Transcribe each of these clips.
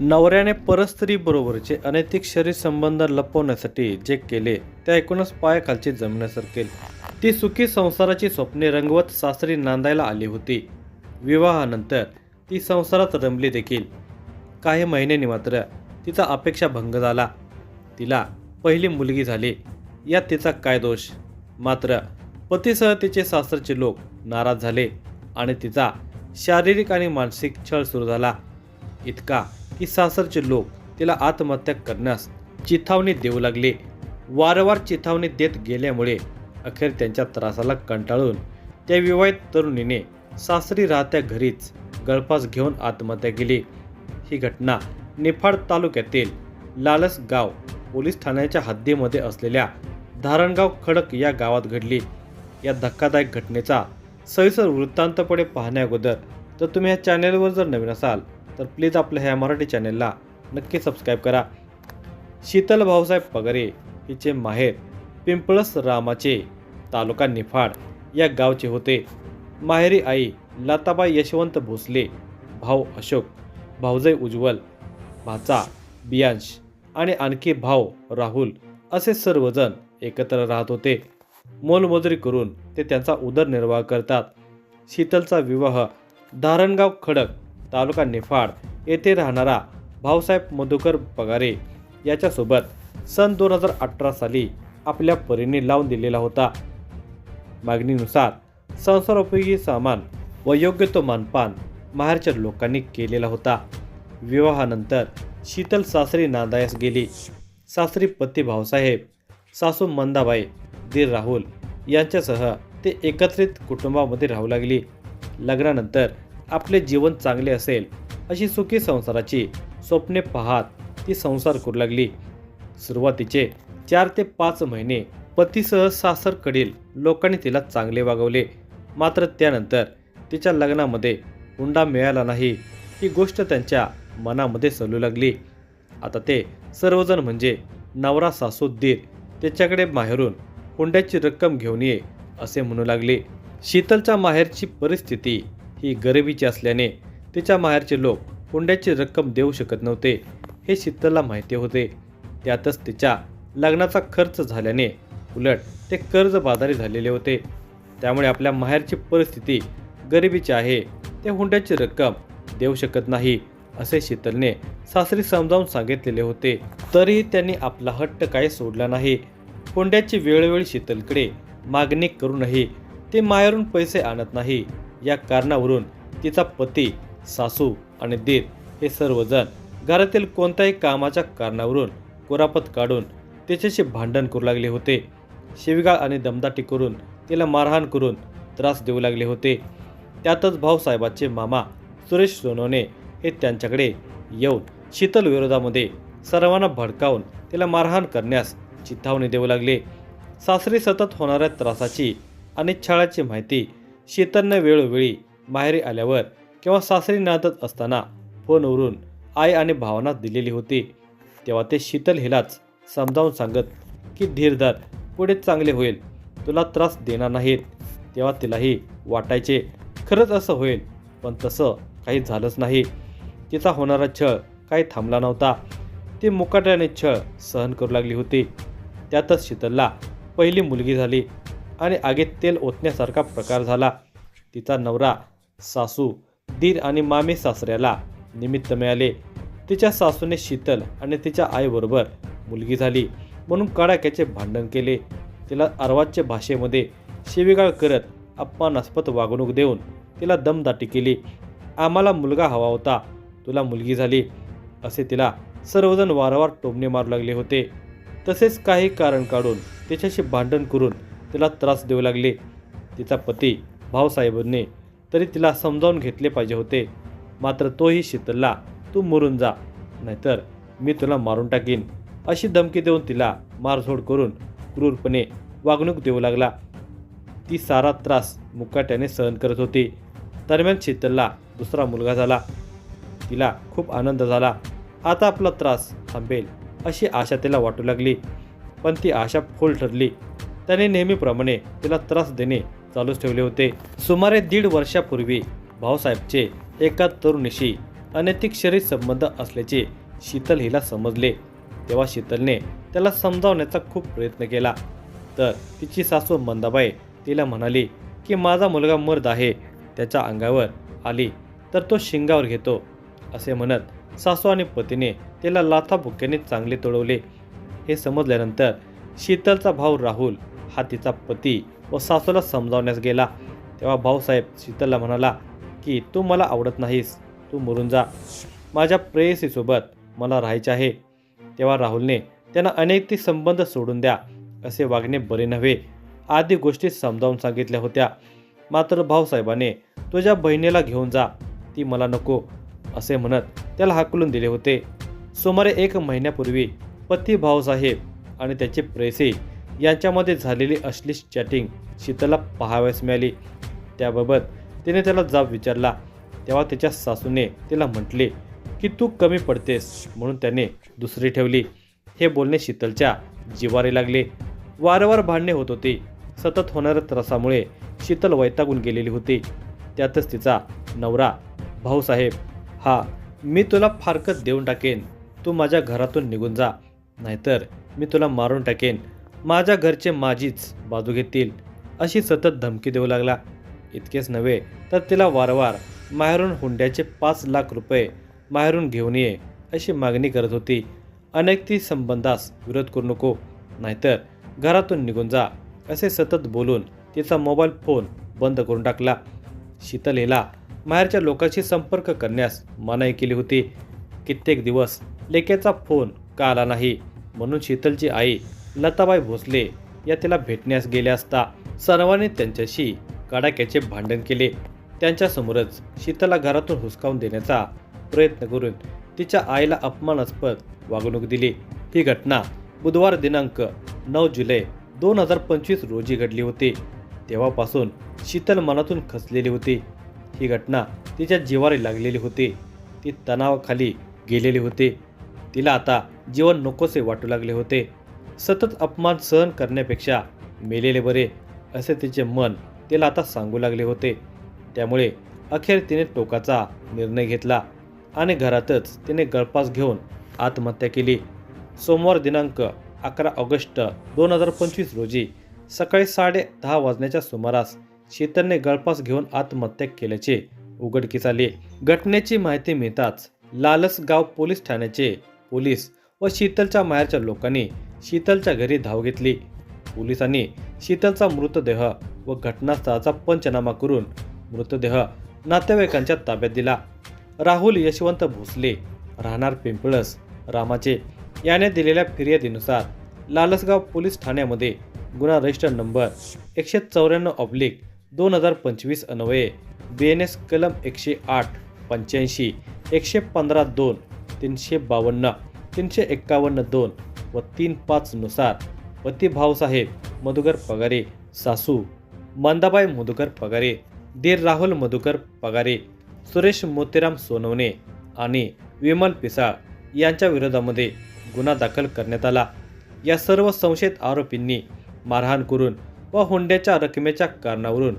नवऱ्याने परस्त्रीबरोबरचे अनैतिक शरीर संबंध लपवण्यासाठी जे केले ते ऐकूनच पायाखालची जमिनीसारखे. ती सुखी संसाराची स्वप्ने रंगवत सासरी नांदायला आली होती. विवाहानंतर ती संसारात रमली देखील. काही महिन्यांनी मात्र तिचा अपेक्षाभंग झाला. तिला पहिली मुलगी झाली. यात तिचा काय दोष? मात्र पतीसह तिचे सासरचे लोक नाराज झाले आणि तिचा शारीरिक आणि मानसिक छळ सुरू झाला. इतका की सासरचे लोक तिला आत्महत्या करण्यास चिथावणी देऊ लागले. वारंवार चिथावणी देत गेल्यामुळे अखेर त्यांच्या त्रासाला कंटाळून त्या विवाहित तरुणीने सासरी राहत्या घरीच गळफास घेऊन आत्महत्या केली. ही घटना निफाड तालुक्यातील लालसगाव पोलीस ठाण्याच्या हद्दीमध्ये असलेल्या धारणगाव खडक या गावात घडली. या धक्कादायक घटनेचा सविस्तर वृत्तांतपणे पाहण्याअगोदर जर तुम्ही या चॅनेलवर जर नवीन असाल तर प्लीज आपल्या ह्या मराठी चॅनेलला नक्की सबस्क्राईब करा. शीतल भाऊसाहेब पगारे हिचे माहेर पिंपळस रामाचे तालुका निफाड या गावचे होते. माहेरी आई लताबाई यशवंत भोसले, भाऊ अशोक, भाऊजाई उज्ज्वल, भाचा बियांश आणि आणखी भाऊ राहुल असे सर्वजण एकत्र राहत होते. मोलमजुरी करून ते त्यांचा उदरनिर्वाह करतात. शीतलचा विवाह धारणगाव खडक तालुका निफाड येथे राहणारा भाऊसाहेब मधुकर पगारे याच्यासोबत सन 2018 साली आपल्या परीने लावून दिलेला होता. मागणीनुसार संसारोपयोगी सामान व योग्य तो मानपान माहेरच्या लोकांनी केलेला होता. विवाहानंतर शीतल सासरी नांदायास गेली. सासरी पती भाऊसाहेब, सासू मंदाबाई, दीर राहुल यांच्यासह ते एकत्रित कुटुंबामध्ये राहू लागली. लग्नानंतर आपले जीवन चांगले असेल अशी सुखी संसाराची स्वप्ने पाहत ती संसार करू लागली. सुरुवातीचे 4 ते 5 महिने पतीसह सासरकडील लोकांनी तिला चांगले वागवले. मात्र त्यानंतर तिच्या लग्नामध्ये हुंडा मिळाला नाही ही गोष्ट त्यांच्या मनामध्ये सलू लागली. आता ते सर्वजण म्हणजे नवरा, सासू, दीर त्याच्याकडे माहेरून हुंड्याची रक्कम घेऊन ये असे म्हणू लागले. शीतलच्या माहेरची परिस्थिती ही गरिबीची असल्याने तिच्या माहेरचे लोक हुंड्याची रक्कम देऊ शकत नव्हते हे शीतलला माहिती होते. त्यातच तिच्या लग्नाचा खर्च झाल्याने उलट ते कर्जबाजारी झालेले होते. त्यामुळे आपल्या माहेरची परिस्थिती गरिबीची आहे, ते हुंड्याची रक्कम देऊ शकत नाही असे शीतलने सासरी समजावून सांगितलेले होते. तरीही त्यांनी आपला हट्ट काही सोडला नाही. हुंड्याची वेळोवेळी शीतलकडे मागणी करूनही ते माहेरून पैसे आणत नाही. या कारणावरून तिचा पती, सासू आणि दीर हे सर्वजण घरातील कोणत्याही कामाच्या कारणावरून कुरापत काढून तिच्याशी भांडण करू लागले होते. शिवीगाळ आणि दमदाटी करून तिला मारहाण करून त्रास देऊ लागले होते. त्यातच भाऊसाहेबाचे मामा सुरेश सोनवणे हे त्यांच्याकडे येऊन शीतल विरोधामध्ये सर्वांना भडकावून तिला मारहाण करण्यास चिथावणी देऊ लागले. सासरी सतत होणाऱ्या त्रासाची आणि छळाची माहिती शीतलने वेळोवेळी माहेरी आल्यावर किंवा सासरी नांदत असताना फोनवरून आई आणि भावांना दिलेली होती. तेव्हा ते शीतल हिलाच समजावून सांगत की धीर धर, पुढे चांगले होईल, तुला त्रास देणार नाहीत. तेव्हा तिलाही वाटायचे खरंच असं होईल, पण तसं काही झालंच नाही. तिचा होणारा छळ काही थांबला नव्हता. ती मुकाट्याने छळ सहन करू लागली होती. त्यातच शीतलला पहिली मुलगी झाली आणि आगीत तेल ओतण्यासारखा प्रकार झाला. तिचा नवरा, सासू, दीर आणि मामे सासऱ्याला निमित्त मिळाले. तिच्या सासूने शीतल आणि तिच्या आईबरोबर मुलगी झाली म्हणून कडाक्याचे भांडण केले. तिला अर्वाच्य भाषेमध्ये शिवीगाळ करत अपमानास्पद वागणूक देऊन तिला दमदाटी केली. आम्हाला मुलगा हवा होता, तुला मुलगी झाली असे तिला सर्वजण वारंवार टोमणे मारू लागले होते. तसेच काही कारण काढून तिच्याशी भांडण करून तिला त्रास देऊ लागले. तिचा पती भाऊसाहेबांनी तरी तिला समजावून घेतले पाहिजे होते. मात्र तोही शीतलला तू मरून जा, नाहीतर मी तुला मारून टाकीन अशी धमकी देऊन तिला मारझोड करून क्रूरपणे वागणूक देऊ लागला. ती सारा त्रास मुकाट्याने सहन करत होती. दरम्यान शीतलला दुसरा मुलगा झाला. तिला खूप आनंद झाला. आता आपला त्रास थांबेल अशी आशा तिला वाटू लागली. पण ती आशा फोल ठरली. त्याने नेहमीप्रमाणे तिला त्रास देणे चालूच ठेवले होते. सुमारे 1.5 वर्षापूर्वी भाऊसाहेबचे एका तरुणीशी अनैतिक शरीर संबंध असल्याचे शीतल हिला समजले. तेव्हा शीतलने त्याला समजावण्याचा खूप प्रयत्न केला. तर तिची सासू मंदाबाई तिला म्हणाली की माझा मुलगा मर्द आहे, त्याच्या अंगावर आली तर तो शिंगावर घेतो. असे म्हणत सासू आणि पतीने तिला लाथाबुक्क्याने चांगले तोडवले. हे समजल्यानंतर शीतलचा भाऊ राहुल हा तिचा पती व सासूला समजावण्यास गेला. तेव्हा भाऊसाहेब शीतलला म्हणाला की तू मला आवडत नाहीस, तू मरून जा, माझ्या प्रेयसीसोबत मला राहायचे आहे. तेव्हा राहुलने त्यांना अनैतिक संबंध सोडून द्या, असे वागणे बरे नव्हे आदी गोष्टी समजावून सांगितल्या होत्या. मात्र भाऊसाहेबाने तुझ्या बहिणीला घेऊन जा, ती मला नको, असे म्हणत त्याला हाकलून दिले होते. सुमारे 1 महिन्यापूर्वी पती भाऊसाहेब आणि त्याचे प्रेयसी यांच्यामध्ये झालेली अश्लील चॅटिंग शीतलला पाहावयास मिळाली. त्याबाबत तिने त्याला जाब विचारला. तेव्हा त्याच्या सासूने तिला म्हटले की तू कमी पडतेस म्हणून त्याने दुसरी ठेवली. हे बोलणे शीतलच्या जिवारी लागले. वारंवार भांडणे होत होती. सतत होणाऱ्या त्रासामुळे शीतल वैतागून गेलेली होती. त्यातच तिचा नवरा भाऊसाहेब हा मी तुला फारकत देऊन टाकेन, तू माझ्या घरातून निघून जा, नाहीतर मी तुला मारून टाकेन, माझ्या घरचे माझीच बाजू घेतील, अशी सतत धमकी देऊ लागला. इतकेच नव्हे तर तिला वारंवार माहेरून हुंड्याचे 5 लाख रुपये माहेरून घेऊन ये अशी मागणी करत होती. अनैतिक संबंधास विरोध करू नको, नाहीतर घरातून निघून जा, असे सतत बोलून तिचा मोबाईल फोन बंद करून टाकला. शीतल हिला माहेरच्या लोकांशी संपर्क करण्यास मनाई केली होती. कित्येक दिवस लेकेचा फोन का आला नाही म्हणून शीतलची आई लताबाई भोसले या तिला भेटण्यास गेल्या असता सर्वांनी त्यांच्याशी कडाक्याचे भांडण केले. त्यांच्यासमोरच शीतलला घरातून हुसकावून देण्याचा प्रयत्न करून तिच्या आईला अपमानास्पद वागणूक दिली. ही घटना बुधवार दिनांक 9 जुलै 2025 रोजी घडली होती. तेव्हापासून शीतल मनातून खचलेली होती. ही घटना तिच्या जिवारी लागलेली होती. ती तणावाखाली गेलेली होती. तिला आता जीवन नकोसे वाटू लागले होते. सतत अपमान सहन करण्यापेक्षा मेलेले बरे, असे तिचे मन तिला आता सांगू लागले होते. त्यामुळे अखेर तिने टोकाचा निर्णय घेतला आणि घरातच तिने गळफास घेऊन आत्महत्या केली. सोमवार दिनांक 11 ऑगस्ट 2025 रोजी सकाळी 10:30 वाजण्याच्या सुमारास शीतलने गळफास घेऊन आत्महत्या केल्याचे उघडकीस आले. घटनेची माहिती मिळताच लालसगाव पोलीस ठाण्याचे पोलीस व शीतलच्या माहेरच्या लोकांनी शीतलच्या घरी धाव घेतली. पोलिसांनी शीतलचा मृतदेह व घटनास्थळाचा पंचनामा करून मृतदेह नातेवाईकांच्या ताब्यात दिला. राहुल यशवंत भोसले राहणार पिंपळस रामाचे याने दिलेल्या फिर्यादीनुसार लालसगाव पोलीस ठाण्यामध्ये गुन्हा रजिस्टर नंबर 194/2025 अन्वये BNS कलम 108, 85, 115(2), 352, 351(2) व 35 नुसार पती भाऊसाहेब मधुकर पगारे, सासू मंदाबाई मधुकर पगारे, दीर राहुल मधुकर पगारे, सुरेश मोतीराम सोनवणे आणि विमल पिसाळ यांच्या विरोधामध्ये गुन्हा दाखल करण्यात आला. या सर्व संशयित आरोपींनी मारहाण करून व हुंड्याच्या रकमेच्या कारणावरून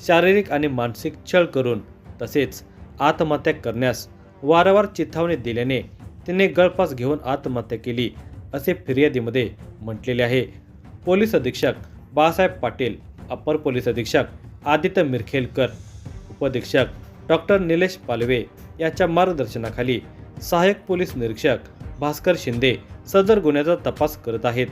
शारीरिक आणि मानसिक छळ करून तसेच आत्महत्या करण्यास वारंवार चिथावणी दिल्याने तिने गळफास घेऊन आत्महत्या केली, असे फिर्यादीमध्ये म्हटलेले आहे. पोलीस अधीक्षक बाळासाहेब पाटील, अपर पोलीस अधीक्षक आदित्य मिरखेलकर, उपअधीक्षक डॉक्टर निलेश पालवे यांच्या मार्गदर्शनाखाली सहाय्यक पोलीस निरीक्षक भास्कर शिंदे सदर गुन्ह्याचा तपास करत आहेत.